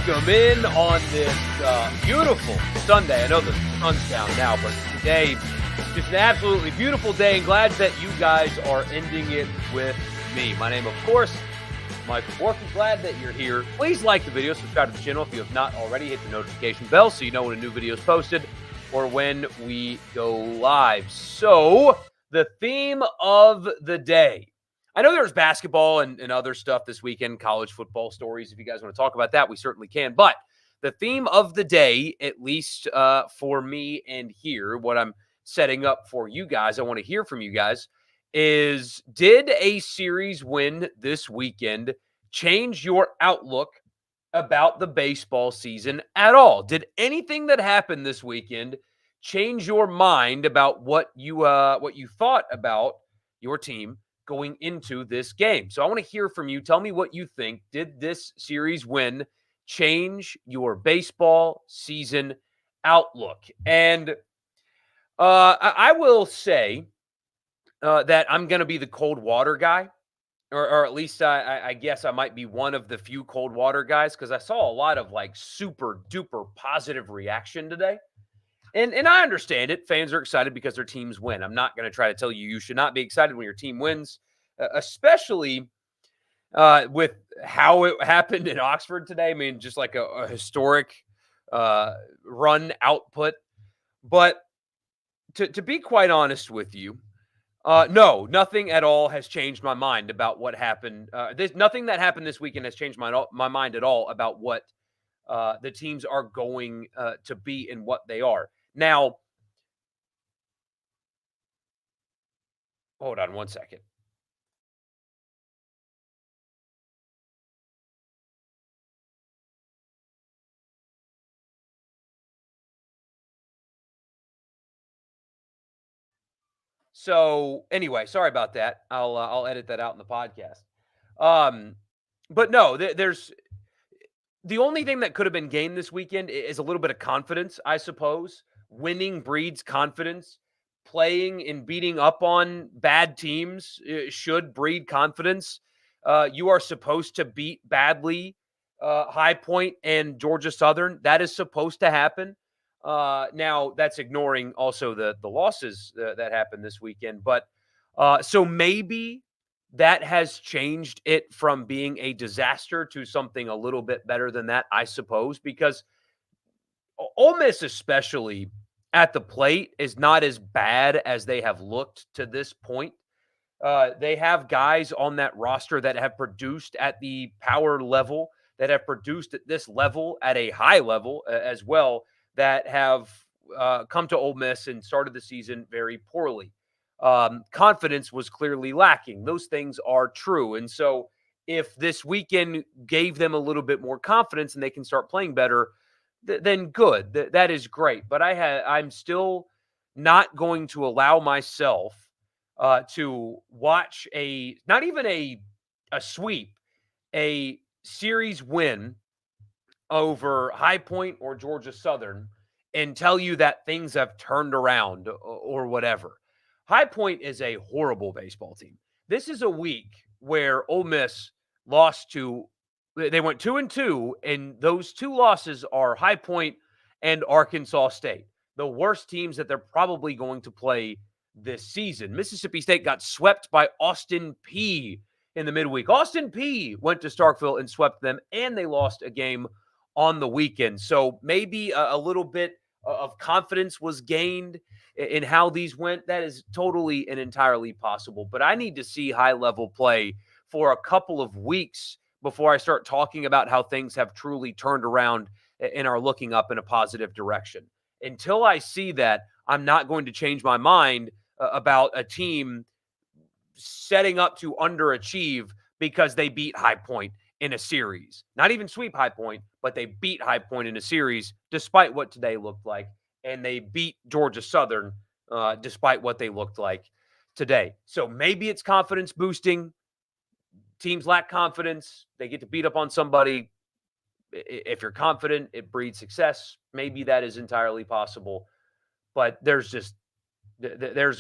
welcome in on this beautiful Sunday. I know the sun's down now, but today, just an absolutely beautiful day, and glad that you guys are ending it with me. My name, of course, Michael Borky. Glad that you're here. Please like the video, subscribe to the channel if you have not already. Hit the notification bell so you know when a new video is posted or when we go live. So, the theme of the day. I know there's basketball and other stuff this weekend, college football stories. If you guys want to talk about that, we certainly can. But the theme of the day, at least for me and here, what I'm setting up for you guys, I want to hear from you guys, is did a series win this weekend change your outlook about the baseball season at all? Did anything that happened this weekend change your mind about what you thought about your team going into this game? So I want to hear from you. Tell me what you think. Did this series win change your baseball season outlook? And I will say that I'm going to be the cold water guy, or at least I guess I might be one of the few cold water guys, because I saw a lot of like super duper positive reaction today. And I understand it. Fans are excited because their teams win. I'm not going to try to tell you you should not be excited when your team wins, especially with how it happened in Oxford today. I mean, just like a historic run output. But to be quite honest with you, no, nothing at all has changed my mind about what happened. Nothing that happened this weekend has changed my mind at all about what the teams are going to be and what they are. Now, hold on one second. So anyway, sorry about that. I'll edit that out in the podcast. Um, but no, there's the only thing that could have been gained this weekend is a little bit of confidence, I suppose. Winning breeds confidence. Playing and beating up on bad teams should breed confidence. You are supposed to beat badly High Point and Georgia Southern. That is supposed to happen. Now, that's ignoring also the losses that happened this weekend. But so maybe that has changed it from being a disaster to something a little bit better than that, I suppose, because Ole Miss, especially at the plate, is not as bad as they have looked to this point. They have guys on that roster that have produced at the power level, that have produced at this level, at a high level as well, that have come to Ole Miss and started the season very poorly. Confidence was clearly lacking. Those things are true. And so if this weekend gave them a little bit more confidence and they can start playing better, then good. That is great. But I'm still not going to allow myself to watch not even a sweep, a series win over High Point or Georgia Southern and tell you that things have turned around or whatever. High Point is a horrible baseball team. This is a week where Ole Miss lost to, they went 2-2, and those two losses are High Point and Arkansas State, the worst teams that they're probably going to play this season. Mississippi State got swept by Austin Peay in the midweek. Austin Peay went to Starkville and swept them, and they lost a game on the weekend. So maybe a little bit of confidence was gained in how these went. That is totally and entirely possible. But I need to see high-level play for a couple of weeks before I start talking about how things have truly turned around and are looking up in a positive direction. Until I see that, I'm not going to change my mind about a team setting up to underachieve because they beat High Point in a series. Not even sweep High Point, but they beat High Point in a series despite what today looked like. And they beat Georgia Southern despite what they looked like today. So maybe it's confidence boosting. Teams lack confidence. They get to beat up on somebody. If you're confident, it breeds success. Maybe that is entirely possible. But there's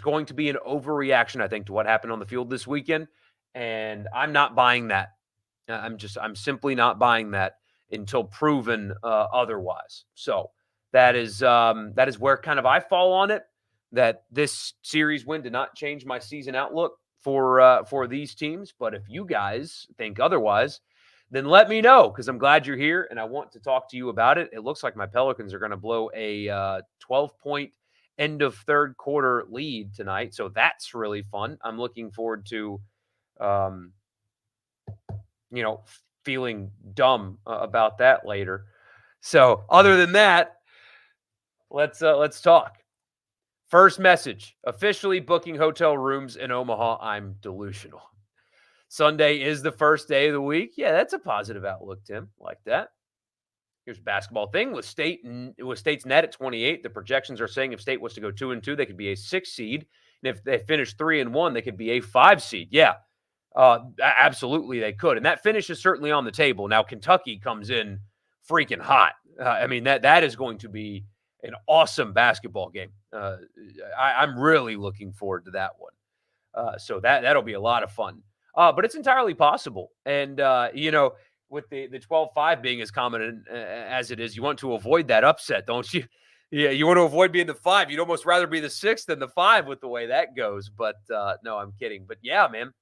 going to be an overreaction, I think, to what happened on the field this weekend. And I'm not buying that. I'm simply not buying that until proven otherwise. So that is where kind of I fall on it. That this series win did not change my season outlook for these teams. But if you guys think otherwise, then let me know because I'm glad you're here and I want to talk to you about it. It looks like my Pelicans are going to blow a 12-point end of third quarter lead tonight, so that's really fun. I'm looking forward to, um, you know, feeling dumb about that later. So, other than that, let's talk. First message: officially booking hotel rooms in Omaha. I'm delusional. Sunday is the first day of the week. Yeah, that's a positive outlook, Tim. Like that. Here's a basketball thing with State's net at 28. The projections are saying if State was to go 2-2, they could be a 6 seed, and if they finish 3-1, they could be a 5 seed. Yeah, absolutely they could, and that finish is certainly on the table. Now Kentucky comes in freaking hot. I mean that is going to be an awesome basketball game. I'm really looking forward to that one. So that'll be a lot of fun. But it's entirely possible. And with the 12-5 being as common as it is, you want to avoid that upset, don't you? Yeah, you want to avoid being the 5. You'd almost rather be the 6 than the 5 with the way that goes. But no, I'm kidding. But yeah, man,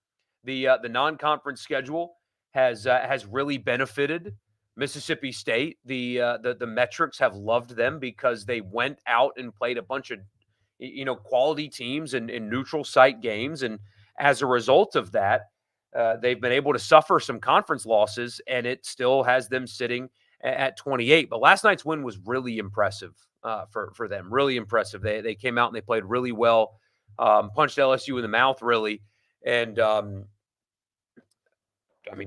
the non-conference schedule has really benefited Mississippi State. The metrics have loved them because they went out and played a bunch of quality teams in neutral site games, and as a result of that, they've been able to suffer some conference losses, and it still has them sitting at 28. But last night's win was really impressive for them. Really impressive. They came out and they played really well, punched LSU in the mouth really, and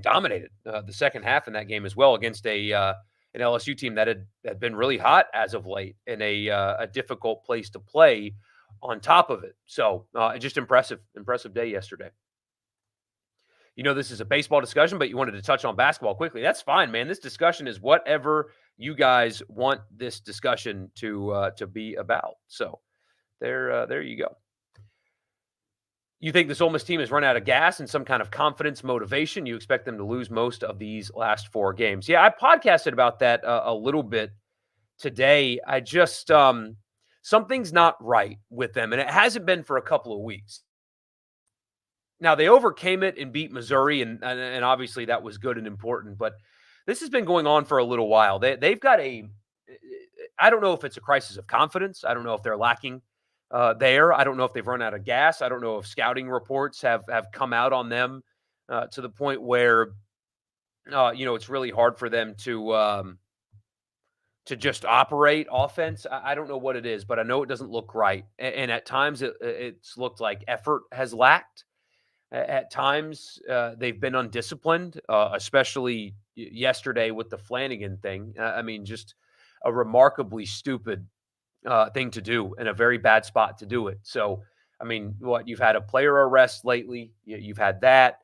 dominated the second half in that game as well against an LSU team that had been really hot as of late in a difficult place to play on top of it. So just impressive day yesterday. This is a baseball discussion, but you wanted to touch on basketball quickly. That's fine, man. This discussion is whatever you guys want this discussion to be about. So there you go. You think this Ole Miss team has run out of gas and some kind of confidence motivation? You expect them to lose most of these last 4 games. Yeah, I podcasted about that a little bit today. I just something's not right with them, and it hasn't been for a couple of weeks. Now, they overcame it and beat Missouri, and obviously that was good and important, but this has been going on for a little while. They've got I don't know if it's a crisis of confidence. I don't know if they're lacking there. I don't know if they've run out of gas. I don't know if scouting reports have come out on them to the point where, it's really hard for them to just operate offense. I don't know what it is, but I know it doesn't look right. And at times it's looked like effort has lacked. At times, they've been undisciplined, especially yesterday with the Flanagan thing. Just a remarkably stupid thing to do and a very bad spot to do it. So, you've had a player arrest lately. You've had that.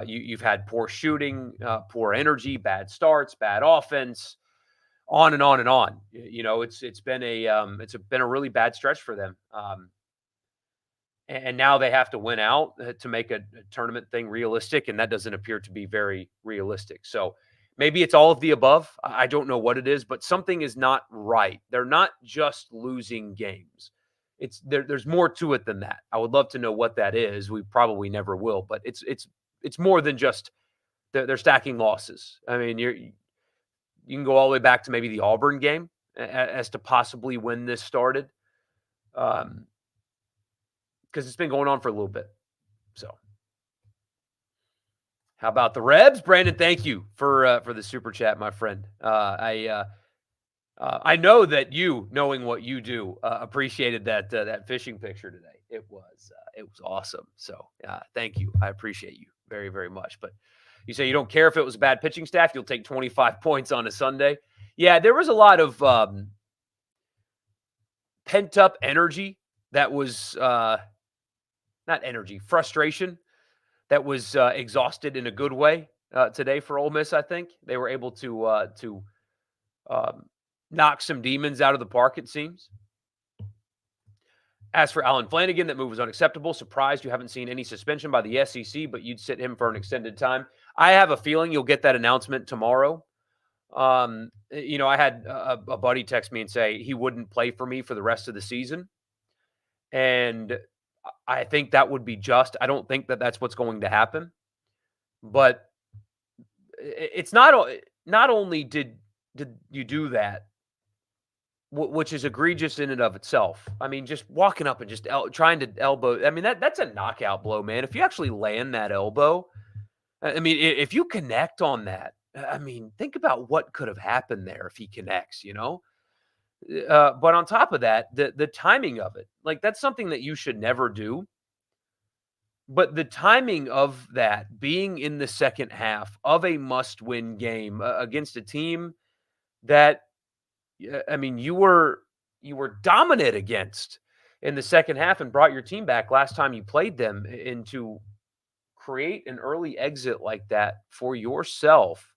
You've had poor shooting, poor energy, bad starts, bad offense, on and on and on. It's been a really bad stretch for them. And now they have to win out to make a tournament thing realistic, and that doesn't appear to be very realistic. So maybe it's all of the above. I don't know what it is, but something is not right. They're not just losing games. There's more to it than that. I would love to know what that is. We probably never will, but it's more than just they're stacking losses. You can go all the way back to maybe the Auburn game as to possibly when this started. Because it's been going on for a little bit. So, how about the Rebs, Brandon? Thank you for the super chat, my friend. I know that you, knowing what you do, appreciated that fishing picture today. It was awesome. So, thank you. I appreciate you very, very much. But you say you don't care if it was a bad pitching staff. You'll take 25 points on a Sunday. Yeah, there was a lot of pent up energy that was. Not energy, frustration that was exhausted in a good way today for Ole Miss. I think they were able to knock some demons out of the park, it seems. As for Alan Flanagan, that move was unacceptable. Surprised you haven't seen any suspension by the SEC, but you'd sit him for an extended time. I have a feeling you'll get that announcement tomorrow. I had a buddy text me and say he wouldn't play for me for the rest of the season, and I think that would be just. I don't think that that's what's going to happen, but it's not only did you do that, which is egregious in and of itself. I mean, just walking up and just trying to elbow. I mean, that's a knockout blow, man. If you actually land that elbow, I mean, if you connect on that, I mean, think about what could have happened there if he connects. But on top of that, the timing of it, like that's something that you should never do. But the timing of that being in the second half of a must-win game against a team that I mean, you were dominant against in the second half and brought your team back last time you played them, and to create an early exit like that for yourself,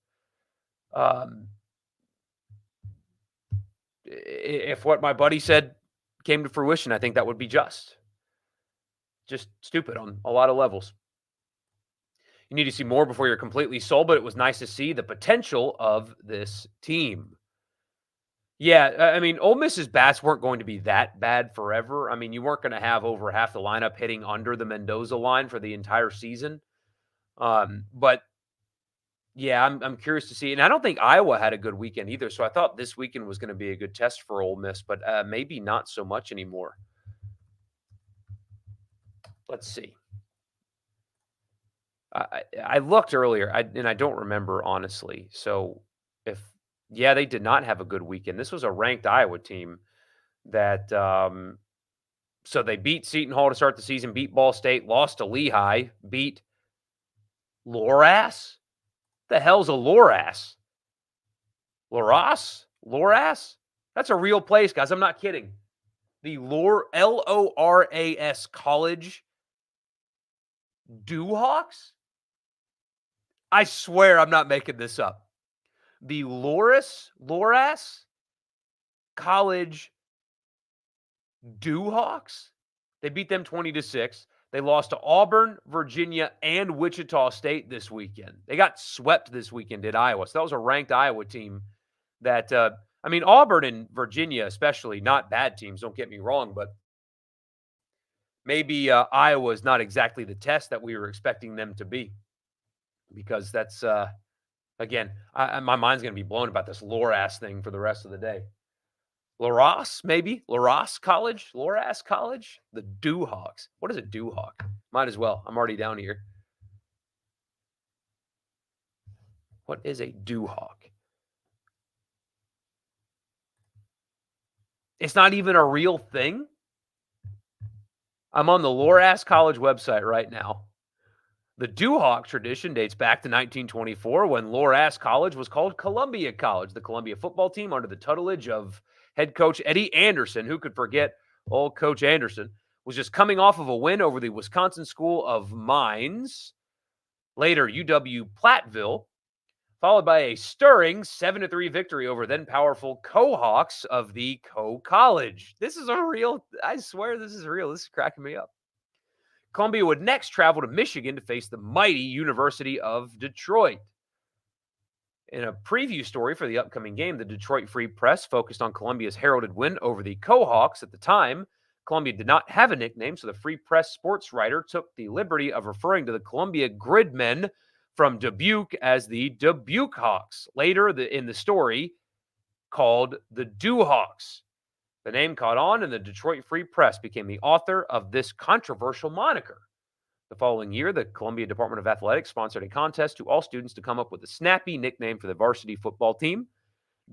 um, if what my buddy said came to fruition, I think that would be just stupid on a lot of levels. You need to see more before you're completely sold, but it was nice to see the potential of this team. Yeah, I mean, Ole Miss's bats weren't going to be that bad forever. I mean, you weren't going to have over half the lineup hitting under the Mendoza line for the entire season. But yeah, I'm curious to see. And I don't think Iowa had a good weekend either. So I thought this weekend was going to be a good test for Ole Miss, but maybe not so much anymore. Let's see. I looked earlier, and I don't remember honestly. So if yeah, they did not have a good weekend. This was a ranked Iowa team that so they beat Seton Hall to start the season, beat Ball State, lost to Lehigh, beat Loras. The hell's a Loras? Loras? Loras? That's a real place, guys. I'm not kidding. The Loras College Dewhawks? I swear I'm not making this up. The Loras College Dewhawks? They beat them 20-6. They lost to Auburn, Virginia, and Wichita State this weekend. They got swept this weekend at Iowa. So that was a ranked Iowa team that, I mean, Auburn and Virginia, especially, not bad teams, don't get me wrong, but maybe Iowa is not exactly the test that we were expecting them to be, because that's, again, my mind's going to be blown about this Loras thing for the rest of the day. Loras, maybe? Loras College? Loras College? The Dewhawks. What is a Dewhawk? Might as well. I'm already down here. What is a Dewhawk? It's not even a real thing? I'm on the Loras College website right now. The Dewhawk tradition dates back to 1924 when Loras College was called Columbia College, the Columbia football team under the tutelage of head coach Eddie Anderson. Who could forget old Coach Anderson? Was just coming off of a win over the Wisconsin School of Mines, later UW Platteville, followed by a stirring 7-3 victory over then powerful Co-Hawks of the Co-College. This is a real, I swear this is real. This is cracking me up. Columbia would next travel to Michigan to face the mighty University of Detroit. In a preview story for the upcoming game, the Detroit Free Press focused on Columbia's heralded win over the Co-Hawks. At the time, Columbia did not have a nickname, so the Free Press sports writer took the liberty of referring to the Columbia Gridmen from Dubuque as the Dubuque Hawks. Later in the story, called the Dewhawks. The name caught on, and the Detroit Free Press became the author of this controversial moniker. The following year, the Columbia Department of Athletics sponsored a contest to all students to come up with a snappy nickname for the varsity football team.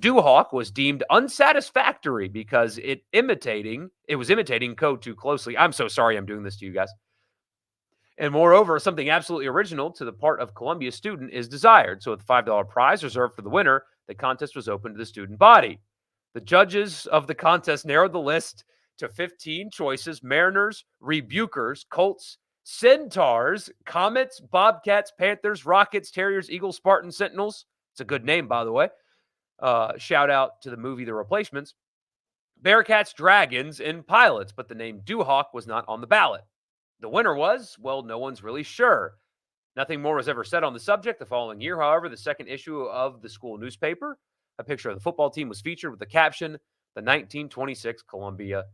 Dewhawk was deemed unsatisfactory because it was imitating code too closely. I'm so sorry I'm doing this to you guys. And moreover, something absolutely original to the part of Columbia student is desired. So with a $5 prize reserved for the winner, the contest was open to the student body. The judges of the contest narrowed the list to 15 choices: Mariners, Rebukers, Colts, Centaurs, Comets, Bobcats, Panthers, Rockets, Terriers, Eagles, Spartans, Sentinels. It's a good name, by the way. Shout out to the movie The Replacements. Bearcats, Dragons, and Pilots, but the name Dewhawk was not on the ballot. The winner was, well, no one's really sure. Nothing more was ever said on the subject. The following year, however, the second issue of the school newspaper, A picture of the football team was featured with the caption, "The 1926 Columbia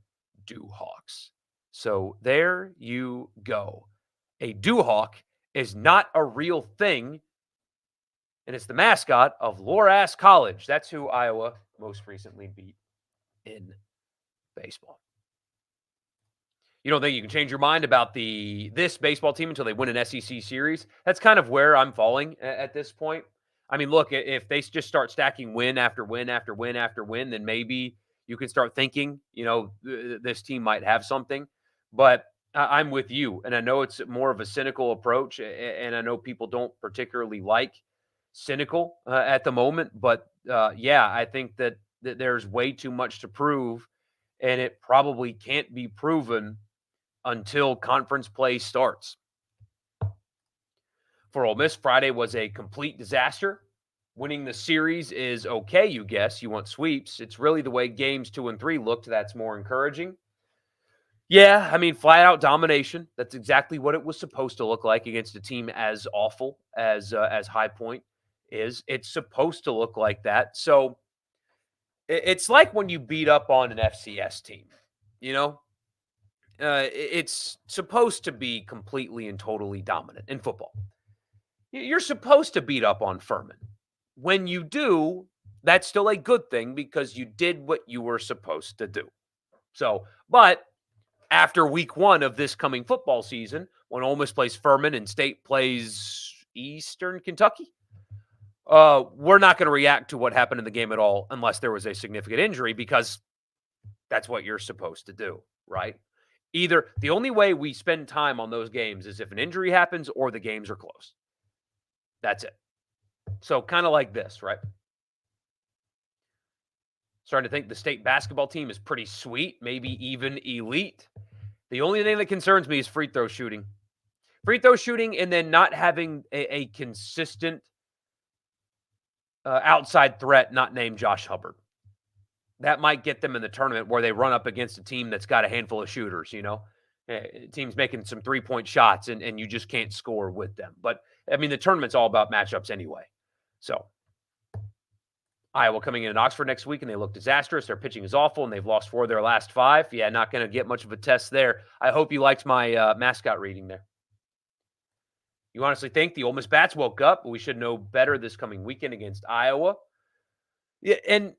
Dewhawks." So there you go. A Dewhawk is not a real thing, and it's the mascot of Loras College. That's who Iowa most recently beat in baseball. You don't think you can change your mind about this baseball team until they win an SEC series? That's kind of where I'm falling at this point. I mean, look, if they just start stacking win after win after win after win, then maybe you can start thinking, this team might have something. But I'm with you, and I know it's more of a cynical approach, and I know people don't particularly like cynical at the moment. But yeah, I think that there's way too much to prove, and it probably can't be proven until conference play starts. For Ole Miss, Friday was a complete disaster. Winning the series is okay, you guess. You want sweeps. It's really the way games 2 and 3 looked that's more encouraging. Yeah, I mean, flat out domination. That's exactly what it was supposed to look like against a team as awful as High Point is. It's supposed to look like that. So it's like when you beat up on an FCS team, you know, it's supposed to be completely and totally dominant in football. You're supposed to beat up on Furman. When you do, that's still a good thing because you did what you were supposed to do. So, but after week 1 of this coming football season, when Ole Miss plays Furman and State plays Eastern Kentucky, we're not going to react to what happened in the game at all unless there was a significant injury because that's what you're supposed to do, right? Either the only way we spend time on those games is if an injury happens or the games are close. That's it. So kind of like this, right? Starting to think the state basketball team is pretty sweet, maybe even elite. The only thing that concerns me is free throw shooting. Free throw shooting and then not having a consistent outside threat not named Josh Hubbard. That might get them in the tournament where they run up against a team that's got a handful of shooters, teams making some three-point shots and you just can't score with them. But, I mean, the tournament's all about matchups anyway. So, Iowa coming in Oxford next week, and they look disastrous. Their pitching is awful, and they've lost 4 of their last 5. Yeah, not going to get much of a test there. I hope you liked my mascot reading there. You honestly think the Ole Miss Bats woke up? We should know better this coming weekend against Iowa. Yeah, and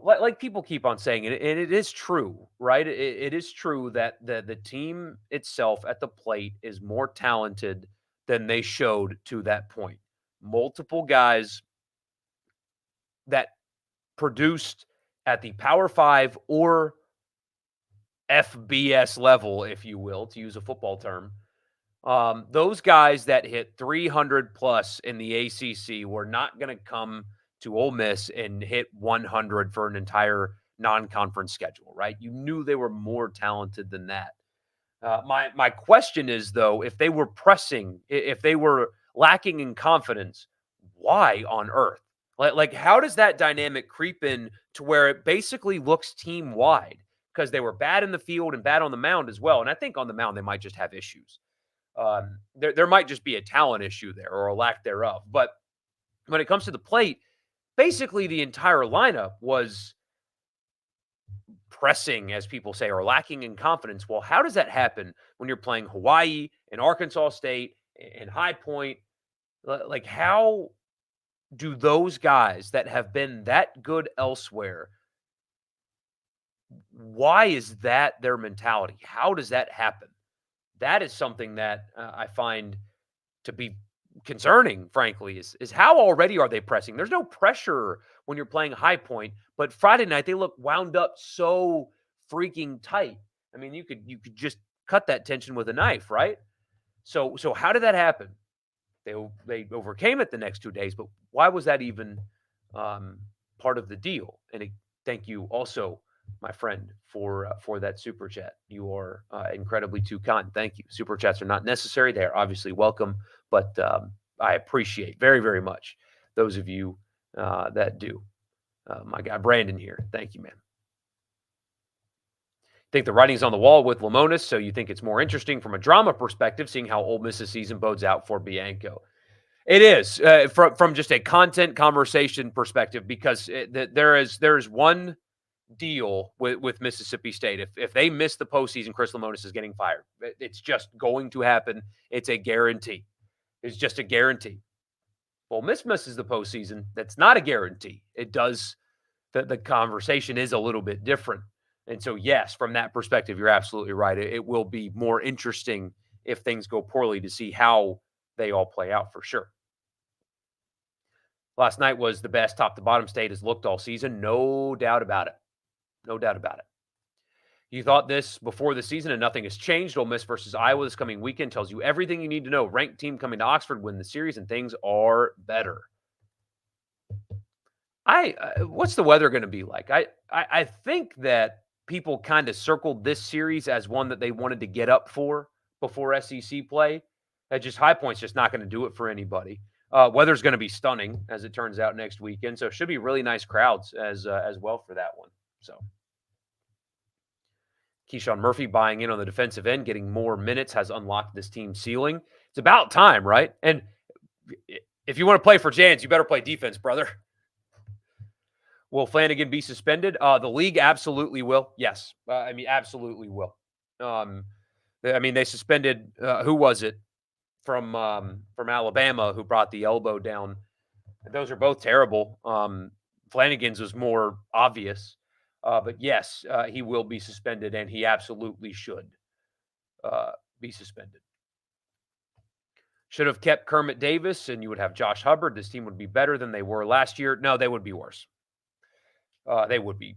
like people keep on saying it, and it is true, right? It is true that the team itself at the plate is more talented than they showed to that point. Multiple guys that produced at the Power 5 or FBS level, if you will, to use a football term. Those guys that hit 300 plus in the ACC were not going to come to Ole Miss and hit 100 for an entire non-conference schedule, right? You knew they were more talented than that. My question is, though, if they were pressing, if they were lacking in confidence, why on earth? Like how does that dynamic creep in to where it basically looks team wide? Because they were bad in the field and bad on the mound as well. And I think on the mound they might just have issues. There might just be a talent issue there or a lack thereof. But when it comes to the plate, basically the entire lineup was pressing, as people say, or lacking in confidence. Well, how does that happen when you're playing Hawaii and Arkansas State and High Point? Like, how do those guys that have been that good elsewhere, why is that their mentality? How does that happen? That is something that I find to be concerning, frankly, is how already are they pressing? There's no pressure when you're playing High Point, but Friday night they look wound up so freaking tight. I mean, you could just cut that tension with a knife, right? So how did that happen? They overcame it the next 2 days, but why was that even part of the deal? And thank you also, my friend, for that super chat. You are incredibly too kind. Thank you. Super chats are not necessary; they are obviously welcome, but I appreciate very, very much those of you that do. My guy Brandon here, thank you, man. Think the writing's on the wall with Lamonis, so you think it's more interesting from a drama perspective, seeing how Ole Miss's season bodes out for Bianco. It is from just a content conversation perspective because there is one deal with Mississippi State. If they miss the postseason, Chris Lemonis is getting fired. It's just going to happen. It's a guarantee. It's just a guarantee. Well, Miss misses the postseason. That's not a guarantee. It does. The conversation is a little bit different. And so, yes, from that perspective, you're absolutely right. It will be more interesting if things go poorly to see how they all play out for sure. Last night was the best top to bottom State has looked all season. No doubt about it. No doubt about it. You thought this before the season and nothing has changed. Ole Miss versus Iowa this coming weekend tells you everything you need to know. Ranked team coming to Oxford, win the series, and things are better. What's the weather going to be like? I think that people kind of circled this series as one that they wanted to get up for before SEC play. That just High Point's just not going to do it for anybody. Weather's going to be stunning as it turns out next weekend, so it should be really nice crowds as well for that one. So Keyshawn Murphy buying in on the defensive end, getting more minutes has unlocked this team's ceiling. It's about time, right? And if you want to play for Jans, you better play defense, brother. Will Flanagan be suspended? The league absolutely will. Yes. Absolutely will. They suspended, who was it from Alabama who brought the elbow down? Those are both terrible. Flanagan's was more obvious. But yes, he will be suspended, and he absolutely should be suspended. Should have kept Kermit Davis, and you would have Josh Hubbard. This team would be better than they were last year. No, they would be worse. They would be.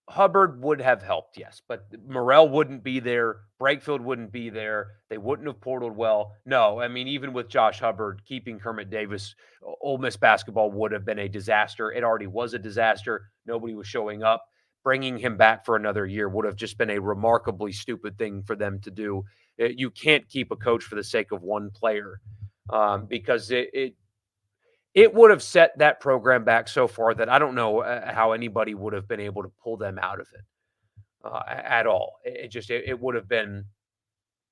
Hubbard would have helped, yes, but Morrell wouldn't be there. Brakefield wouldn't be there. They wouldn't have portaled well. No, even with Josh Hubbard, keeping Kermit Davis, Ole Miss basketball would have been a disaster. It already was a disaster. Nobody was showing up. Bringing him back for another year would have just been a remarkably stupid thing for them to do. You can't keep a coach for the sake of one player because it would have set that program back so far that I don't know how anybody would have been able to pull them out of it at all. It would have been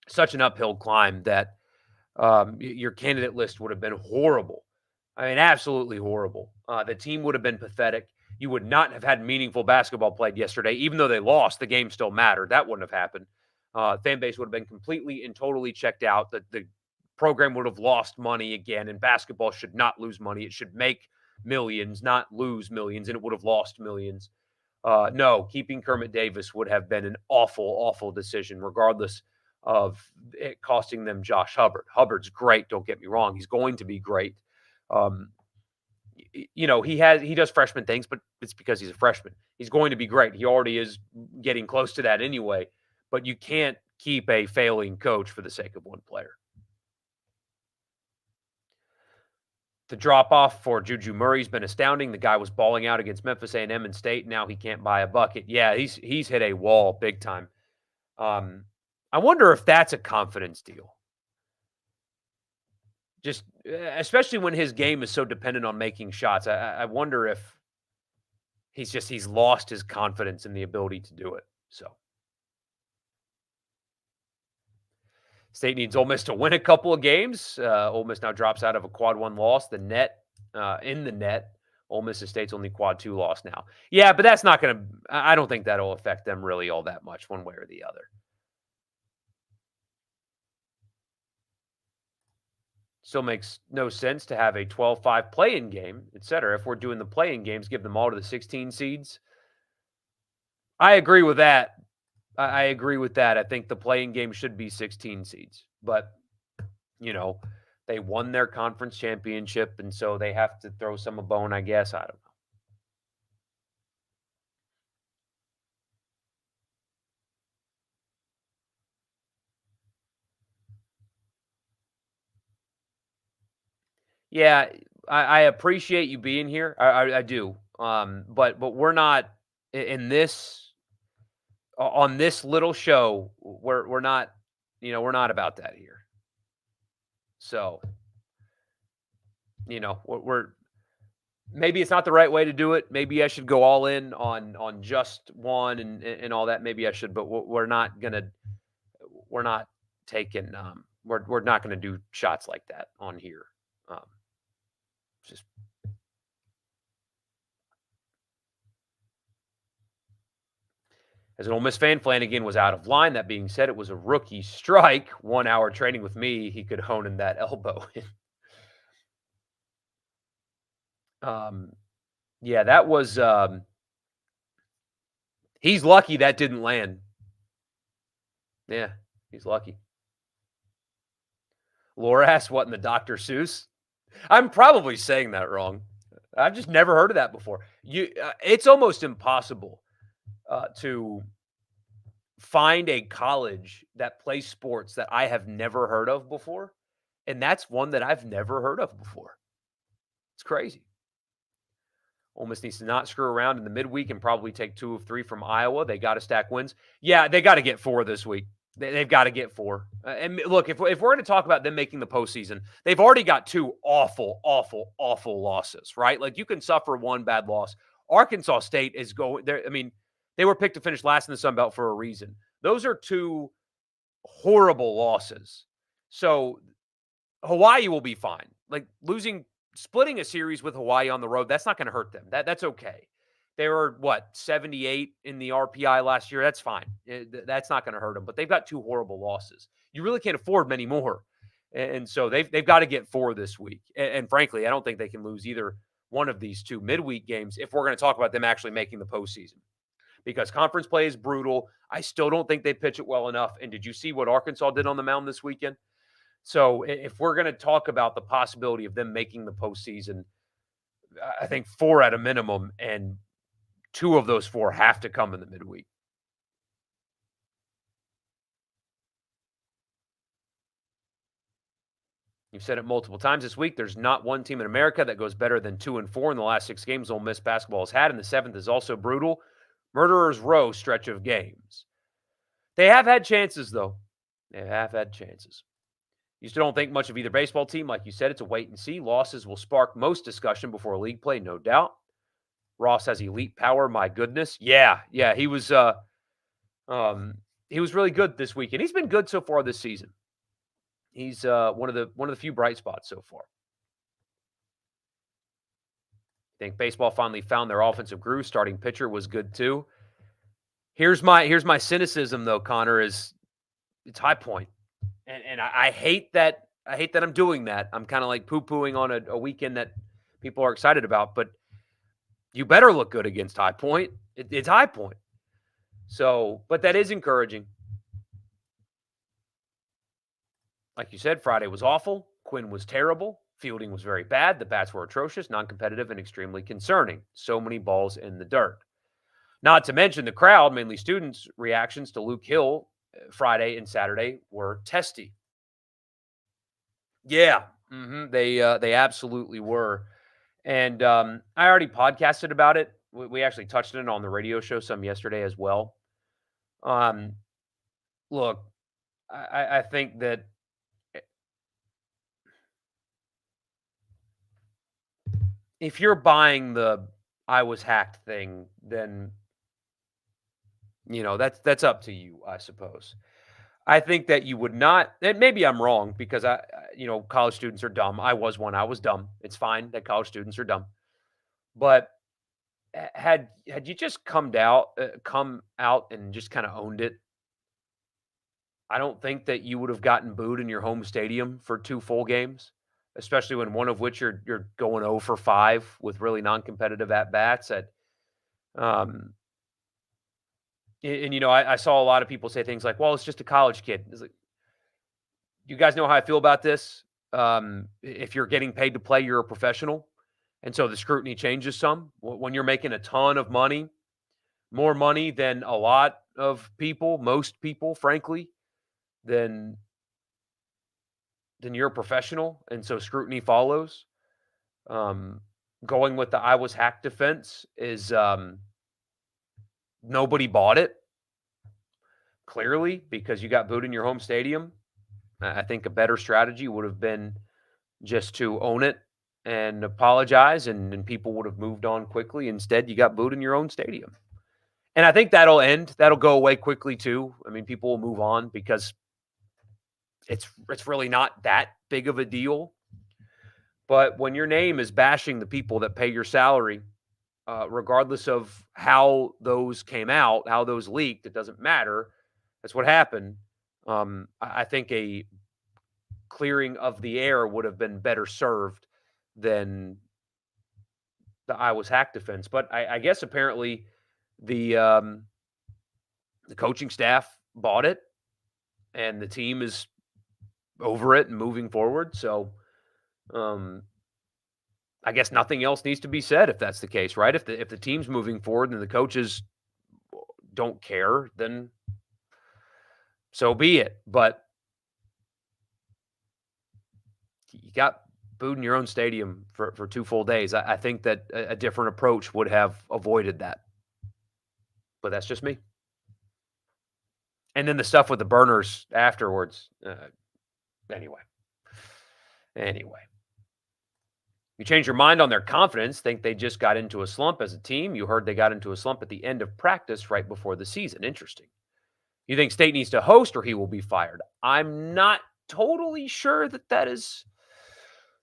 such an uphill climb that your candidate list would have been horrible. Absolutely horrible. The team would have been pathetic. You would not have had meaningful basketball played yesterday. Even though they lost, the game still mattered. That wouldn't have happened. Fan base would have been completely and totally checked out. The program would have lost money again, and basketball should not lose money. It should make millions, not lose millions, and it would have lost millions. No, keeping Kermit Davis would have been an awful, awful decision, regardless of it costing them Josh Hubbard. Hubbard's great, don't get me wrong. He's going to be great. He does freshman things, but it's because he's a freshman. He's going to be great. He already is getting close to that anyway, but you can't keep a failing coach for the sake of one player. The drop-off for Juju Murray's been astounding. The guy was balling out against Memphis A&M and State. Now he can't buy a bucket. Yeah, he's hit a wall big time. I wonder if that's a confidence deal. Just especially when his game is so dependent on making shots. I wonder if he's lost his confidence in the ability to do it. So State needs Ole Miss to win a couple of games. Ole Miss now drops out of a quad 1 loss. The net, in the net, Ole Miss is State's only quad 2 loss now. Yeah, but that's not going to – I don't think that'll affect them really all that much one way or the other. Still makes no sense to have a 12-5 play-in game, etc. If we're doing the play-in games, give them all to the 16 seeds. I agree with that. I agree with that. I think the play-in game should be 16 seeds. But, they won their conference championship, and so they have to throw some a bone, I guess. I don't know. Yeah, I appreciate you being here. I do. But we're not in this on this little show. We're not, we're not about that here. So, we're maybe it's not the right way to do it. Maybe I should go all in on just one and all that. Maybe I should, but we're not taking We're not going to do shots like that on here. Um, just as an Ole Miss fan, Flanagan was out of line. That being said, it was a rookie strike. 1 hour training with me, he could hone in that elbow. um, yeah, that was. He's lucky that didn't land. Yeah, he's lucky. Laura asked, "What in the Dr. Seuss?" I'm probably saying that wrong. I've just never heard of that before. It's almost impossible to find a college that plays sports that I have never heard of before, and that's one that I've never heard of before. It's crazy. Ole Miss needs to not screw around in the midweek and probably take 2 of 3 from Iowa. They got to stack wins. Yeah, they got to get 4 this week. They've got to get 4. And look, if we're going to talk about them making the postseason, they've already got 2 awful, awful, awful losses, right? Like you can suffer one bad loss. Arkansas State is going there. I mean, they were picked to finish last in the Sun Belt for a reason. Those are 2 horrible losses. So Hawaii will be fine. Like splitting a series with Hawaii on the road, that's not going to hurt them. That's okay. They were 78 in the RPI last year. That's fine. That's not going to hurt them. But they've got 2 horrible losses. You really can't afford many more, and so they've got to get 4 this week. And frankly, I don't think they can lose either one of these 2 midweek games if we're going to talk about them actually making the postseason. Because conference play is brutal. I still don't think they pitch it well enough. And did you see what Arkansas did on the mound this weekend? So if we're going to talk about the possibility of them making the postseason, I think 4 at a minimum, and 2 of those 4 have to come in the midweek. You've said it multiple times this week. There's not one team in America that goes better than 2-4 in the last 6 games Ole Miss basketball has had, and the 7th is also brutal. Murderer's Row stretch of games. They have had chances, though. They have had chances. You still don't think much of either baseball team. Like you said, it's a wait and see. Losses will spark most discussion before league play, no doubt. Ross has elite power. My goodness. Yeah. He was really good this week, and he's been good so far this season. He's one of the few bright spots so far. I think baseball finally found their offensive groove. Starting pitcher was good too. Here's my cynicism though, Connor, is it's High Point. And I hate that I'm doing that. I'm kind of like poo-pooing on a weekend that people are excited about, but you better look good against High Point. It's High Point. So, but that is encouraging. Like you said, Friday was awful. Quinn was terrible. Fielding was very bad. The bats were atrocious, non-competitive, and extremely concerning. So many balls in the dirt. Not to mention the crowd, mainly students' reactions to Luke Hill Friday and Saturday were testy. Yeah, they absolutely were. And I already podcasted about it. We actually touched on it on the radio show some yesterday as well. Look, I think that if you're buying the "I was hacked" thing, then that's up to you, I suppose. I think that you would not, and maybe I'm wrong because college students are dumb. I was one. I was dumb. It's fine that college students are dumb. But had you just come out and just kind of owned it, I don't think that you would have gotten booed in your home stadium for 2 full games, especially when one of which you're going 0 for 5 with really non-competitive at bats. Um, I saw a lot of people say things like, "Well, it's just a college kid." It's like, you guys know how I feel about this. If you're getting paid to play, you're a professional, and so the scrutiny changes some. When you're making a ton of money, more money than a lot of people, most people, frankly, then you're a professional, and so scrutiny follows. Going with the "I was hacked" defense is nobody bought it, clearly, because you got booed in your home stadium. I think a better strategy would have been just to own it and apologize, and people would have moved on quickly. Instead, you got booed in your own stadium. And I think that'll end. That'll go away quickly too. I mean, people will move on because it's really not that big of a deal. But when your name is bashing the people that pay your salary, regardless of how those came out, how those leaked, it doesn't matter. That's what happened. I think a clearing of the air would have been better served than the Iowa's hack defense. But I guess apparently the um, the coaching staff bought it, and the team is over it and moving forward. So um, I guess nothing else needs to be said if that's the case, right? If the team's moving forward and the coaches don't care, then so be it. But you got booed in your own stadium for 2 full days. I think that a different approach would have avoided that. But that's just me. And then the stuff with the burners afterwards. Anyway, anyway, you change your mind on their confidence, think they just got into a slump as a team. You heard they got into a slump at the end of practice right before the season. Interesting. You think State needs to host or he will be fired? I'm not totally sure that that is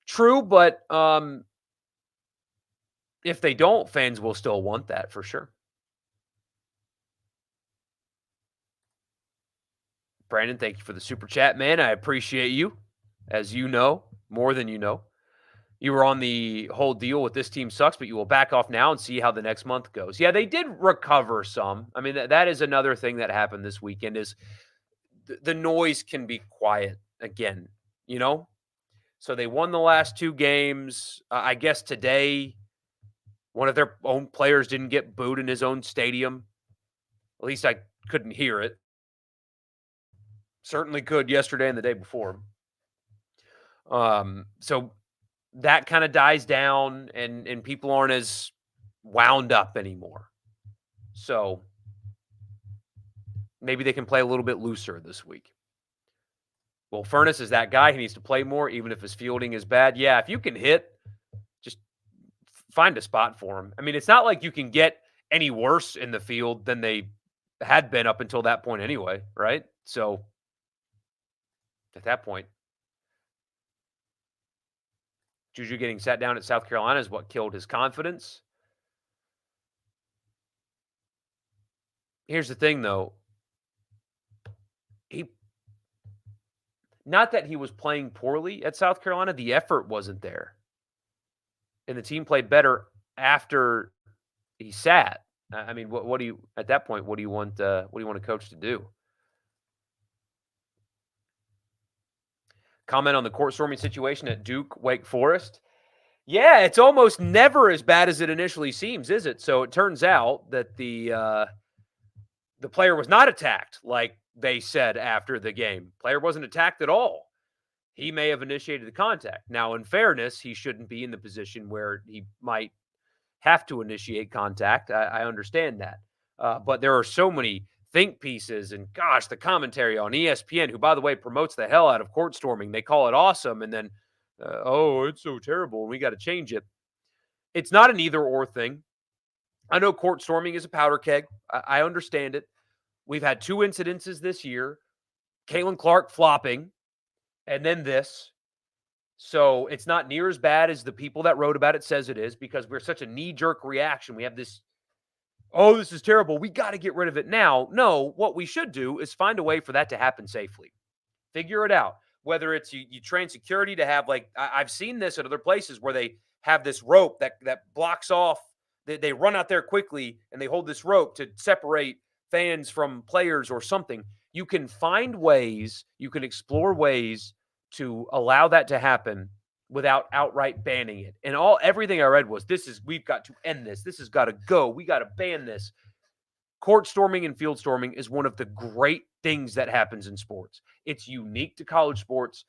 true, but if they don't, fans will still want that for sure. Brandon, thank you for the super chat, man. I appreciate you. As you know, more than you know. You were on the whole deal with this team sucks, but you will back off now and see how the next month goes. Yeah, they did recover some. I mean, that is another thing that happened this weekend is the noise can be quiet again, you know? So they won the last 2 games. I guess today one of their own players didn't get booed in his own stadium. At least I couldn't hear it. Certainly could yesterday and the day before. So that kind of dies down and people aren't as wound up anymore. So maybe they can play a little bit looser this week. Well, Furness is that guy. He needs to play more, even if his fielding is bad. Yeah, if you can hit, just find a spot for him. I mean, it's not like you can get any worse in the field than they had been up until that point anyway, right? So at that point, Juju getting sat down at South Carolina is what killed his confidence. Here's the thing, though. Not that he was playing poorly at South Carolina, the effort wasn't there. And the team played better after he sat. I mean, what do you at that point? What do you want? What do you want a coach to do? Comment on the court storming situation at Duke, Wake Forest. Yeah, it's almost never as bad as it initially seems, is it? So it turns out that the player was not attacked like they said after the game. Player wasn't attacked at all. He may have initiated the contact. Now, in fairness, he shouldn't be in the position where he might have to initiate contact. I understand that. But there are so many think pieces and gosh, the commentary on ESPN, who, by the way, promotes the hell out of court storming. They call it awesome. And then, oh, it's so terrible. And we got to change it. It's not an either or thing. I know court storming is a powder keg. I understand it. We've had 2 incidences this year. Caitlin Clark flopping, and then this. So it's not near as bad as the people that wrote about it says it is because we're such a knee-jerk reaction. We have this, oh, this is terrible. We got to get rid of it now. No, what we should do is find a way for that to happen safely. Figure it out. Whether it's you train security to have like I've seen this at other places where they have this rope that blocks off. They run out there quickly and they hold this rope to separate fans from players or something. You can find ways, you can explore ways to allow that to happen without outright banning it. And everything I read was we've got to end this. This has got to go. We got to ban this. Court storming and field storming is one of the great things that happens in sports. It's unique to college sports.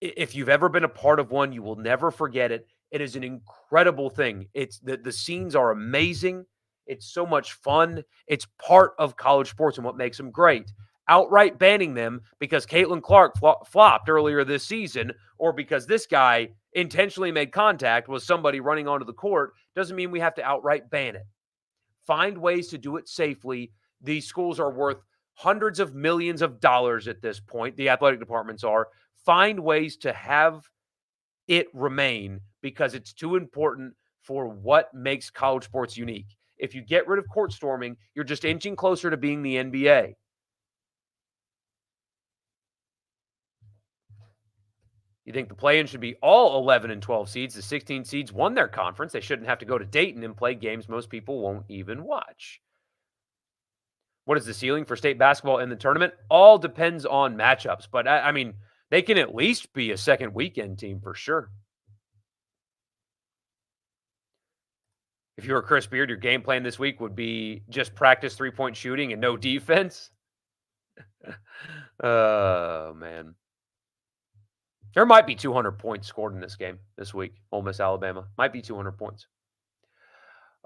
If you've ever been a part of one, you will never forget it. It is an incredible thing. It's the scenes are amazing. It's so much fun. It's part of college sports and what makes them great. Outright banning them because Caitlin Clark flopped earlier this season or because this guy intentionally made contact with somebody running onto the court doesn't mean we have to outright ban it. Find ways to do it safely. These schools are worth hundreds of millions of dollars at this point. The athletic departments are find ways to have it remain because it's too important for what makes college sports unique. If you get rid of court storming, you're just inching closer to being the NBA. You think the play-in should be all 11 and 12 seeds. The 16 seeds won their conference. They shouldn't have to go to Dayton and play games most people won't even watch. What is the ceiling for state basketball in the tournament? All depends on matchups, but I mean, they can at least be a second weekend team for sure. If you were Chris Beard, your game plan this week would be just practice three-point shooting and no defense. Oh, man. There might be 200 points scored in this game this week. Ole Miss, Alabama. Might be 200 points.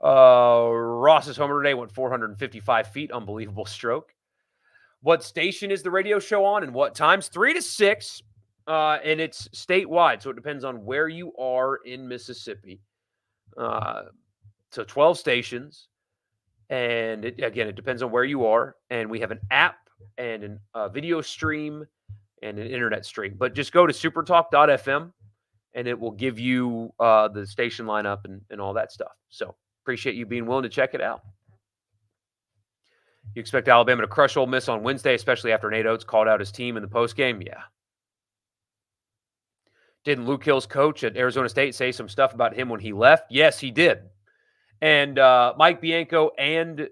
Ross's homer today went 455 feet. Unbelievable stroke. What station is the radio show on and what times? 3 to 6. And it's statewide, so it depends on where you are in Mississippi. So 12 stations. And again, it depends on where you are. And we have an app and a video stream and an internet stream. But just go to supertalk.fm and it will give you the station lineup and all that stuff. So appreciate you being willing to check it out. You expect Alabama to crush Ole Miss on Wednesday, especially after Nate Oates called out his team in the postgame? Yeah. Didn't Luke Hill's coach at Arizona State say some stuff about him when he left? Yes, he did. And Mike Bianco and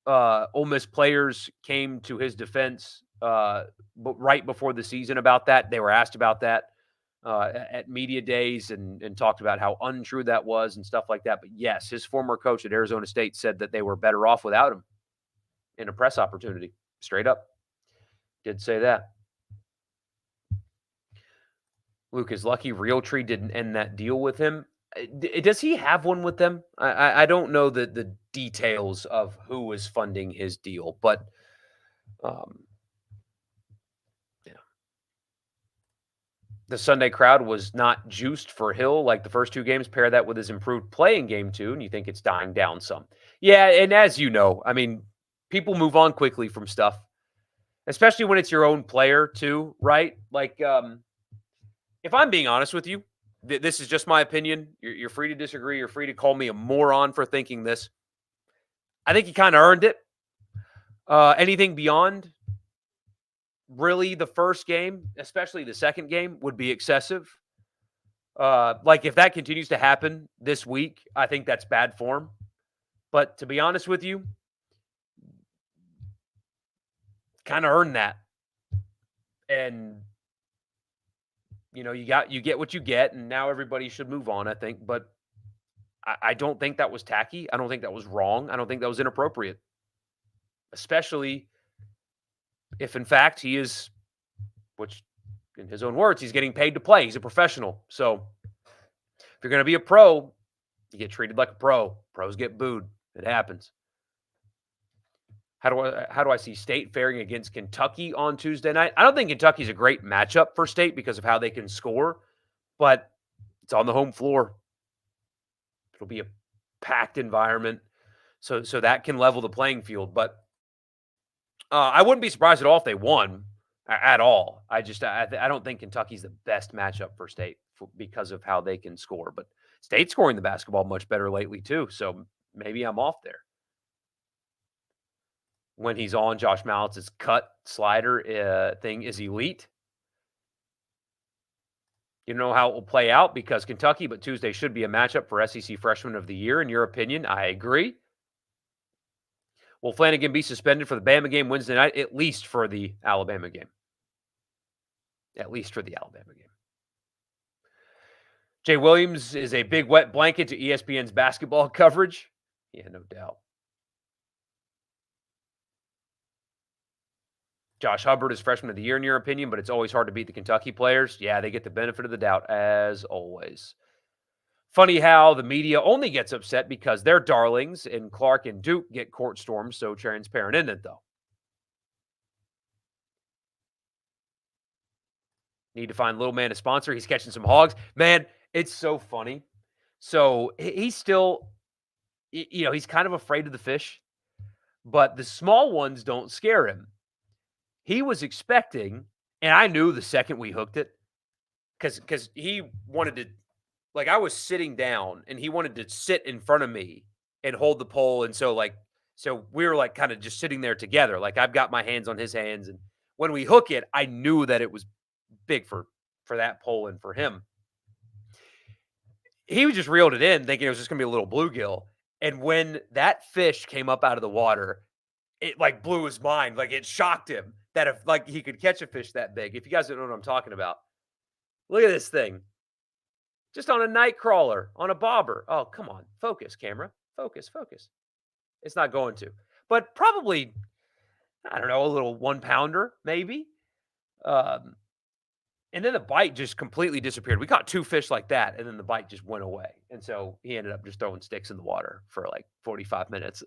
Ole Miss players came to his defense but right before the season about that. They were asked about that at media days and talked about how untrue that was and stuff like that. But yes, his former coach at Arizona State said that they were better off without him in a press opportunity. Straight up. Did say that. Luke is lucky Realtree didn't end that deal with him. Does he have one with them? I don't know the details of who is funding his deal, but yeah. The Sunday crowd was not juiced for Hill like the first two games. Pair that with his improved play in game 2, and you think it's dying down some. Yeah, and as you know, I mean, people move on quickly from stuff, especially when it's your own player too, right? Like, if I'm being honest with you, this is just my opinion. You're free to disagree. You're free to call me a moron for thinking this. I think he kind of earned it. Anything beyond really the first game, especially the second game, would be excessive. Like if that continues to happen this week, I think that's bad form. But to be honest with you, kind of earned that. And you know, you get what you get, and now everybody should move on, I think. But I don't think that was tacky. I don't think that was wrong. I don't think that was inappropriate. Especially if, in fact, he is, which in his own words, he's getting paid to play. He's a professional. So if you're going to be a pro, you get treated like a pro. Pros get booed. It happens. How do I see State faring against Kentucky on Tuesday night? I don't think Kentucky's a great matchup for State because of how they can score, but it's on the home floor. It'll be a packed environment, so that can level the playing field. But I wouldn't be surprised at all if they won at all. I don't think Kentucky's the best matchup for State because of how they can score. But State's scoring the basketball much better lately too, so maybe I'm off there. When he's on, Josh Mallitz's cut slider thing is elite. You know how it will play out because Kentucky, but Tuesday should be a matchup for SEC Freshman of the Year, in your opinion. I agree. Will Flanagan be suspended for the Bama game Wednesday night? At least for the Alabama game. At least for the Alabama game. Jay Williams is a big wet blanket to ESPN's basketball coverage. Yeah, no doubt. Josh Hubbard is Freshman of the Year, in your opinion, but it's always hard to beat the Kentucky players. Yeah, they get the benefit of the doubt, as always. Funny how the media only gets upset because they're darlings, and Clark and Duke get court storms, so transparent, isn't it, though? Need to find little man a sponsor. He's catching some hogs. Man, it's so funny. So he's still, he's kind of afraid of the fish, but the small ones don't scare him. He was expecting, and I knew the second we hooked it, because he wanted to, like, I was sitting down and he wanted to sit in front of me and hold the pole. And so, like, so we were like kind of just sitting there together. Like, I've got my hands on his hands. And when we hook it, I knew that it was big for that pole and for him. He was just reeled it in thinking it was just gonna be a little bluegill. And when that fish came up out of the water, it like blew his mind. Like, it shocked him that if like he could catch a fish that big. If you guys don't know what I'm talking about, look at this thing. Just on a night crawler, on a bobber. Oh, come on. Focus, camera. Focus, focus. It's not going to. But probably, I don't know, a little 1 pounder, maybe. Um, and then the bite just completely disappeared. We caught 2 fish like that, and then the bite just went away. And so he ended up just throwing sticks in the water for like 45 minutes.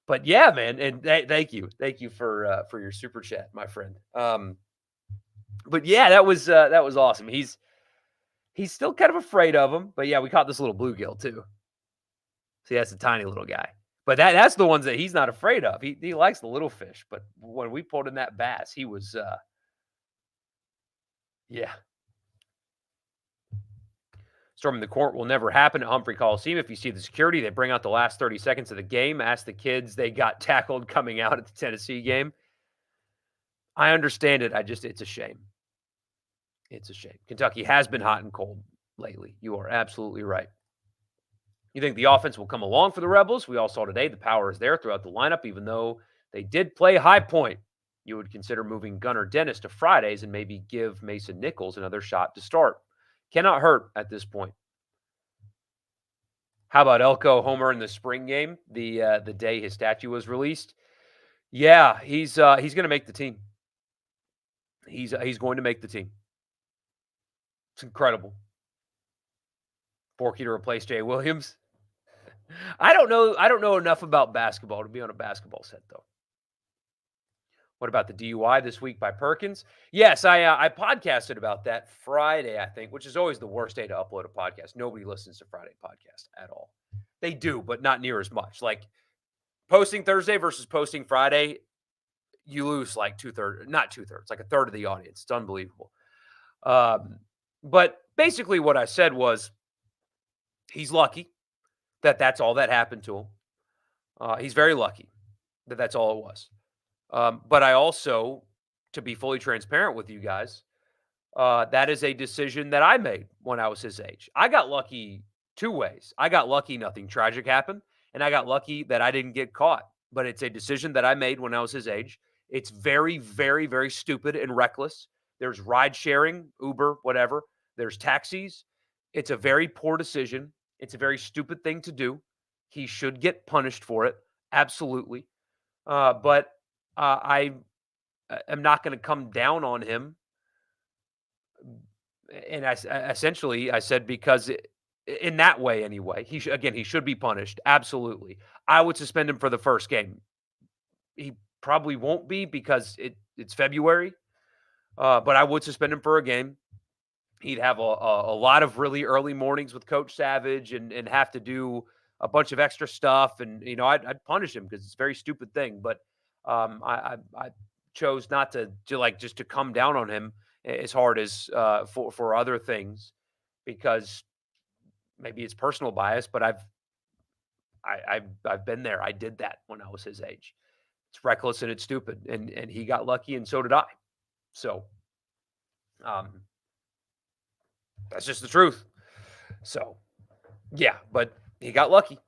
But yeah, man, and thank you. Thank you for your super chat, my friend. But yeah, that was awesome. He's still kind of afraid of him, but yeah, we caught this little bluegill too. See, that's a tiny little guy. But that's the ones that he's not afraid of. He likes the little fish, but when we pulled in that bass, he was yeah. Storming the court will never happen at Humphrey Coliseum. If you see the security, they bring out the last 30 seconds of the game. Ask the kids they got tackled coming out at the Tennessee game. I understand it. It's a shame. It's a shame. Kentucky has been hot and cold lately. You are absolutely right. You think the offense will come along for the Rebels? We all saw today the power is there throughout the lineup, even though they did play high point. You would consider moving Gunnar Dennis to Fridays and maybe give Mason Nichols another shot to start. Cannot hurt at this point. How about Elko Homer in the spring game, the day his statue was released? Yeah, he's going to make the team. He's going to make the team. It's incredible. Borky to replace Jay Williams. I don't know enough about basketball to be on a basketball set, though. What about the DUI this week by Perkins? Yes, I podcasted about that Friday, I think, which is always the worst day to upload a podcast. Nobody listens to Friday podcast at all. They do, but not near as much. Like, posting Thursday versus posting Friday, you lose like not 2/3, like a third of the audience. It's unbelievable. But basically what I said was he's lucky that that's all that happened to him. He's very lucky that that's all it was. But I also, to be fully transparent with you guys, that is a decision that I made when I was his age. I got lucky 2 ways. I got lucky nothing tragic happened, and I got lucky that I didn't get caught. But it's a decision that I made when I was his age. It's very, very, very stupid and reckless. There's ride sharing, Uber, whatever. There's taxis. It's a very poor decision. It's a very stupid thing to do. He should get punished for it. Absolutely. But I am not going to come down on him. And essentially, I said because in that way anyway, he should be punished. Absolutely. I would suspend him for the first game. He probably won't be because it's February, but I would suspend him for a game. He'd have a lot of really early mornings with Coach Savage and have to do a bunch of extra stuff. And, I'd punish him because it's a very stupid thing. But I chose not to like just to come down on him as hard as for other things, because maybe it's personal bias, but I've been there. I did that when I was his age. It's reckless and it's stupid, and he got lucky, and so did I. So, that's just the truth. So, yeah, but he got lucky.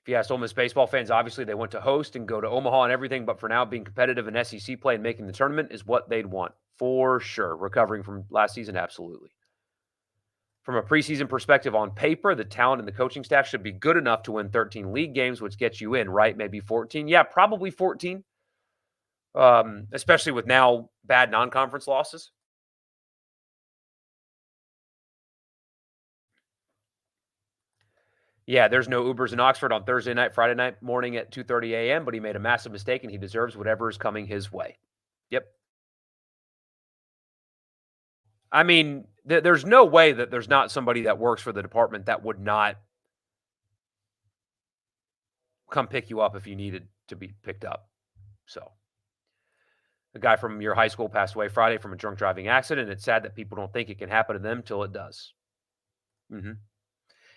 If you ask Ole Miss baseball fans, obviously they want to host and go to Omaha and everything, but for now, being competitive in SEC play and making the tournament is what they'd want, for sure. Recovering from last season, absolutely. From a preseason perspective, on paper, the talent and the coaching staff should be good enough to win 13 league games, which gets you in, right? Maybe 14. Yeah, probably 14, especially with now bad non-conference losses. Yeah, there's no Ubers in Oxford on Thursday night, Friday night morning at 2:30 a.m., but he made a massive mistake, and he deserves whatever is coming his way. Yep. I mean, there's no way that there's not somebody that works for the department that would not come pick you up if you needed to be picked up. So, a guy from your high school passed away Friday from a drunk driving accident. It's sad that people don't think it can happen to them till it does. hmm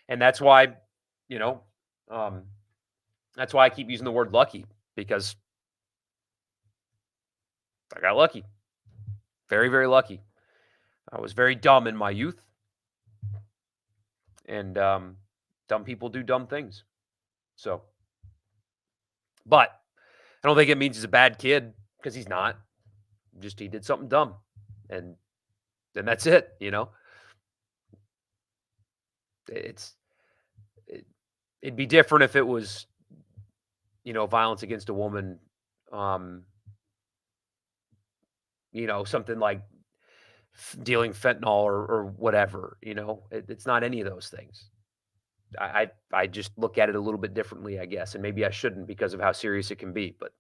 And that's why, you know, um, that's why I keep using the word lucky because I got lucky. Very, very lucky. I was very dumb in my youth, and dumb people do dumb things. So, but I don't think it means he's a bad kid because he's not. Just he did something dumb, and then that's it. It's it, it'd be different if it was violence against a woman, um, something like dealing fentanyl or whatever. It's not any of those things. I just look at it a little bit differently, I guess, and maybe I shouldn't because of how serious it can be. But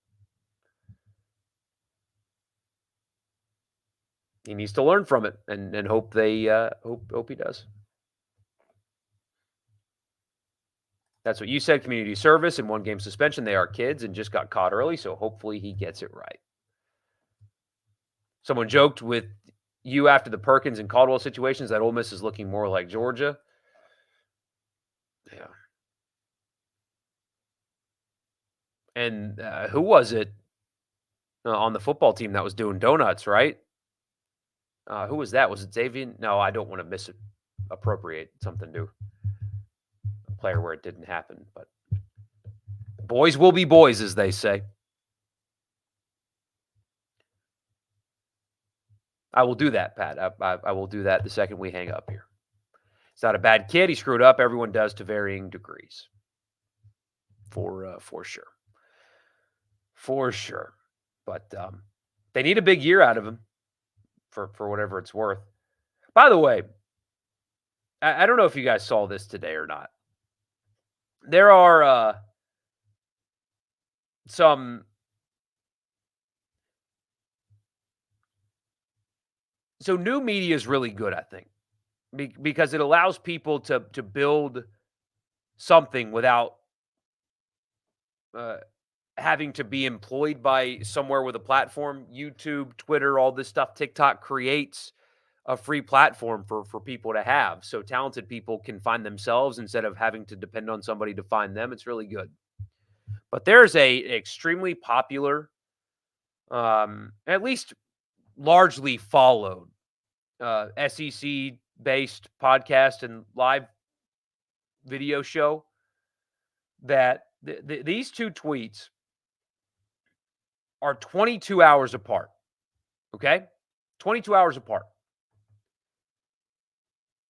he needs to learn from it, and hope they hope he does. That's what you said. Community service and 1 game suspension. They are kids and just got caught early, so hopefully he gets it right. Someone joked with you after the Perkins and Caldwell situations that Ole Miss is looking more like Georgia. Yeah. And who was it on the football team that was doing donuts, right? Who was that? Was it Xavier? No, I don't want to misappropriate something to a player where it didn't happen. But boys will be boys, as they say. I will do that, Pat. I will do that the second we hang up here. He's not a bad kid. He screwed up. Everyone does to varying degrees. For sure. For sure. But they need a big year out of him for whatever it's worth. By the way, I don't know if you guys saw this today or not. There are some so new media is really good, I think, because it allows people to build something without uh, having to be employed by somewhere with a platform. YouTube, Twitter, all this stuff. TikTok creates a free platform for people to have, so talented people can find themselves instead of having to depend on somebody to find them. It's really good. But there's a extremely popular, at least largely followed, SEC based podcast and live video show that these two tweets are 22 hours apart. Okay? 22 hours apart.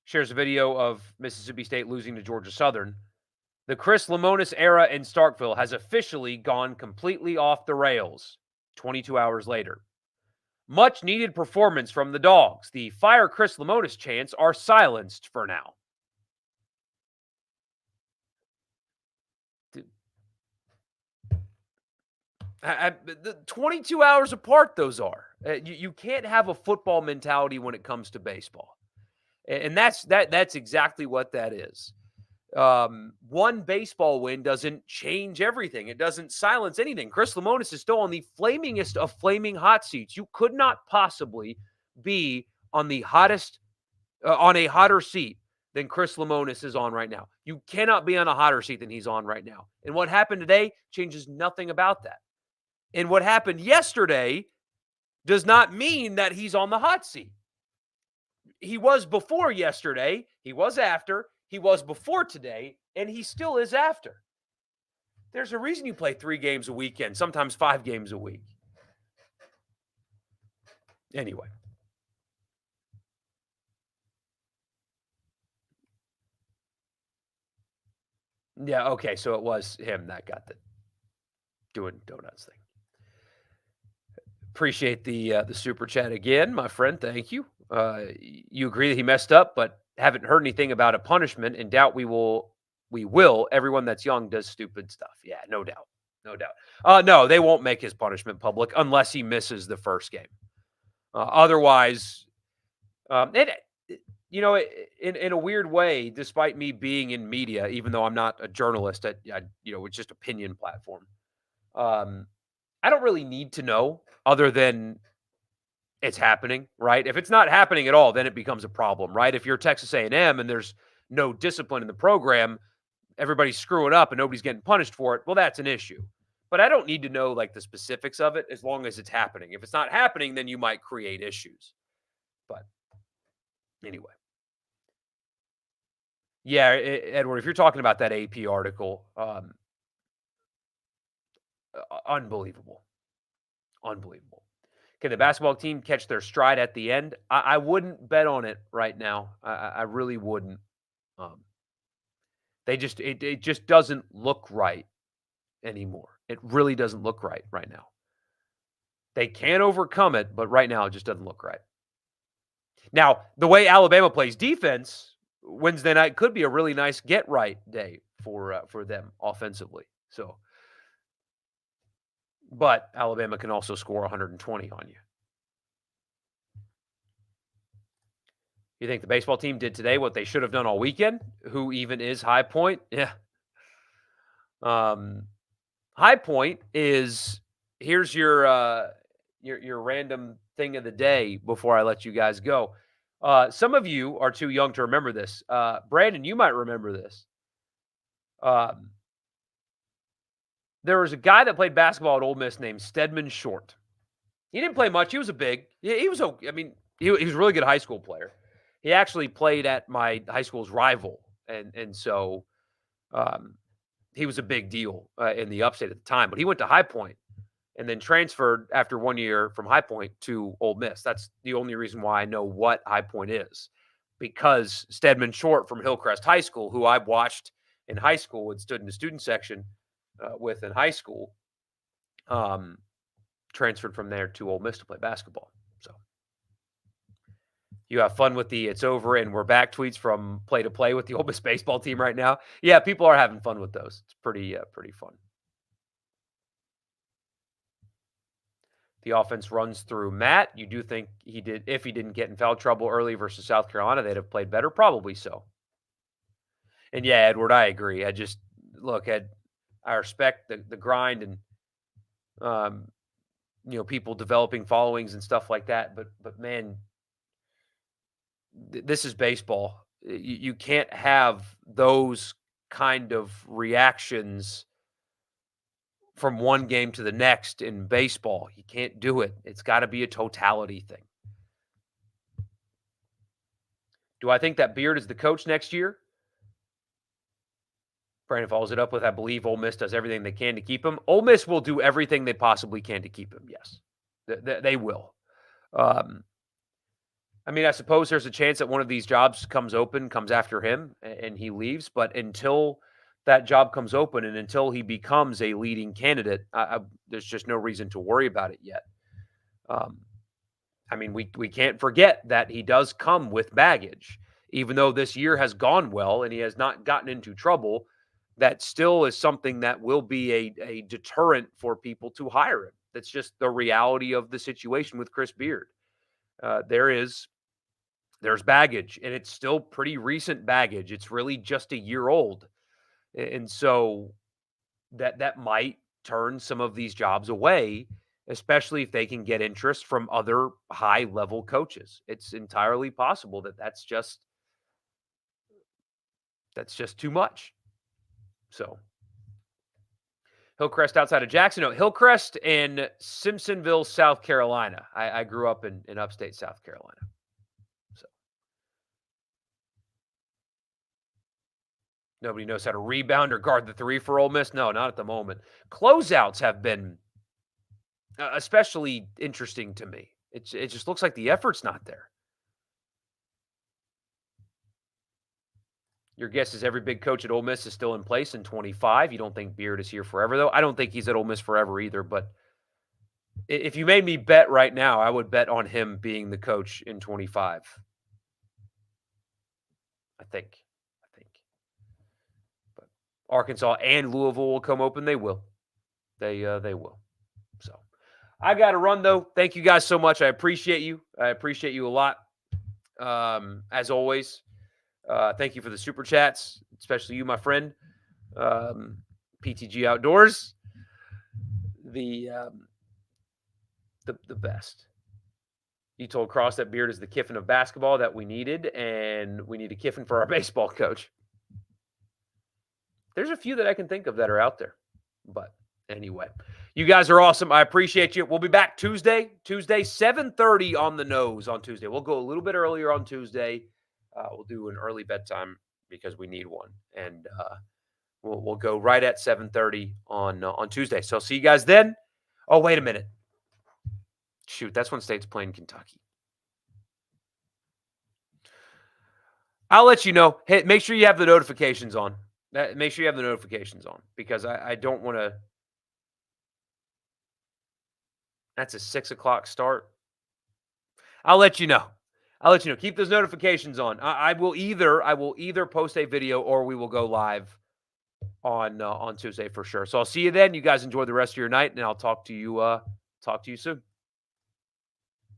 Shares a video of Mississippi State losing to Georgia Southern. The Chris Lemonis era in Starkville has officially gone completely off the rails 22 hours later. Much needed performance from the Dogs. The fire Chris Lemonis chants are silenced for now. The 22 hours apart those are. You can't have a football mentality when it comes to baseball. And that's exactly what that is. One baseball win doesn't change everything. It doesn't silence anything. Chris Lemonis is still on the flamingest of flaming hot seats. You could not possibly be on the hottest, on a hotter seat than Chris Lemonis is on right now. You cannot be on a hotter seat than he's on right now. And what happened today changes nothing about that. And what happened yesterday does not mean that he's on the hot seat. He was before yesterday. He was after. He was before today. And he still is after. There's a reason you play 3 games a weekend, sometimes 5 games a week. Anyway. Yeah, okay. So it was him that got the doing donuts thing. Appreciate the super chat again, my friend. Thank you. You agree that he messed up, but haven't heard anything about a punishment and doubt we will. We will. Everyone that's young does stupid stuff. Yeah, no doubt. No doubt. No, they won't make his punishment public unless he misses the first game. Otherwise, in a weird way, despite me being in media, even though I'm not a journalist, it's just opinion platform. I don't really need to know other than it's happening, right? If it's not happening at all, then it becomes a problem, right? If you're Texas A&M and M and there's no discipline in the program, everybody's screwing up and nobody's getting punished for it, well, that's an issue. But I don't need to know like the specifics of it as long as it's happening. If it's not happening, then you might create issues. But anyway, yeah, Edward, if you're talking about that AP article, unbelievable, unbelievable. Can the basketball team catch their stride at the end? I wouldn't bet on it right now. I really wouldn't. Um, it just doesn't look right anymore. It really doesn't look right now. They can overcome it, but right now it just doesn't look right. Now, the way Alabama plays defense Wednesday night could be a really nice get right day for them offensively. So, but Alabama can also score 120 on you. You think the baseball team did today what they should have done all weekend? Who even is High Point? Yeah. High Point is here's your random thing of the day before I let you guys go. Some of you are too young to remember this. Brandon, you might remember this. Um, there was a guy that played basketball at Ole Miss named Stedman Short. He didn't play much. He was a big. He was okay. I mean, he was a really good high school player. He actually played at my high school's rival, and so he was a big deal in the upstate at the time. But he went to High Point and then transferred after 1 year from High Point to Ole Miss. That's the only reason why I know what High Point is, because Stedman Short from Hillcrest High School, who I watched in high school and stood in the student section with in high school, transferred from there to Ole Miss to play basketball. So you have fun with the "it's over and we're back" tweets from play to play with the Ole Miss baseball team right now. Yeah, people are having fun with those. It's pretty fun. The offense runs through Matt. You do think he did, if he didn't get in foul trouble early versus South Carolina, they'd have played better? Probably so. And yeah, Edward, I agree. I just look at, I respect the grind and um, people developing followings and stuff like that. But man, this is baseball. You can't have those kind of reactions from one game to the next in baseball. You can't do it. It's got to be a totality thing. Do I think that Beard is the coach next year? Brandon follows it up with, I believe Ole Miss does everything they can to keep him. Ole Miss will do everything they possibly can to keep him. Yes, they will. I mean, I suppose there's a chance that one of these jobs comes after him, and he leaves. But until that job comes open and until he becomes a leading candidate, there's just no reason to worry about it yet. I mean, we can't forget that he does come with baggage. Even though this year has gone well and he has not gotten into trouble, that still is something that will be a deterrent for people to hire him. That's just the reality of the situation with Chris Beard. There's baggage, and it's still pretty recent baggage. It's really just a year old. And so that might turn some of these jobs away, especially if they can get interest from other high-level coaches. It's entirely possible that that's just too much. So Hillcrest outside of Jackson. No, Hillcrest in Simpsonville, South Carolina. I grew up in upstate South Carolina. So nobody knows how to rebound or guard the three for Ole Miss. No, not at the moment. Closeouts have been especially interesting to me. It just looks like the effort's not there. Your guess is every big coach at Ole Miss is still in place in 25. You don't think Beard is here forever, though? I don't think he's at Ole Miss forever either. But if you made me bet right now, I would bet on him being the coach in 25. I think. But Arkansas and Louisville will come open. They will. They will. So I got to run, though. Thank you guys so much. I appreciate you. I appreciate you a lot. As always. Thank you for the super chats, especially you, my friend. PTG Outdoors. The best. You told Cross that Beard is the Kiffin of basketball that we needed, and we need a Kiffin for our baseball coach. There's a few that I can think of that are out there. But anyway, you guys are awesome. I appreciate you. We'll be back Tuesday, 7:30 on the nose on Tuesday. We'll go a little bit earlier on Tuesday. We'll do an early bedtime because we need one. And we'll go right at 7:30 on Tuesday. So I'll see you guys then. Oh, wait a minute. Shoot, that's when State's playing Kentucky. I'll let you know. Hey, make sure you have the notifications on. Make sure you have the notifications on because I don't want to. That's a 6 o'clock start. I'll let you know. I'll let you know. Keep those notifications on. I will either post a video or we will go live on Tuesday for sure. So I'll see you then. You guys enjoy the rest of your night, and I'll talk to you soon.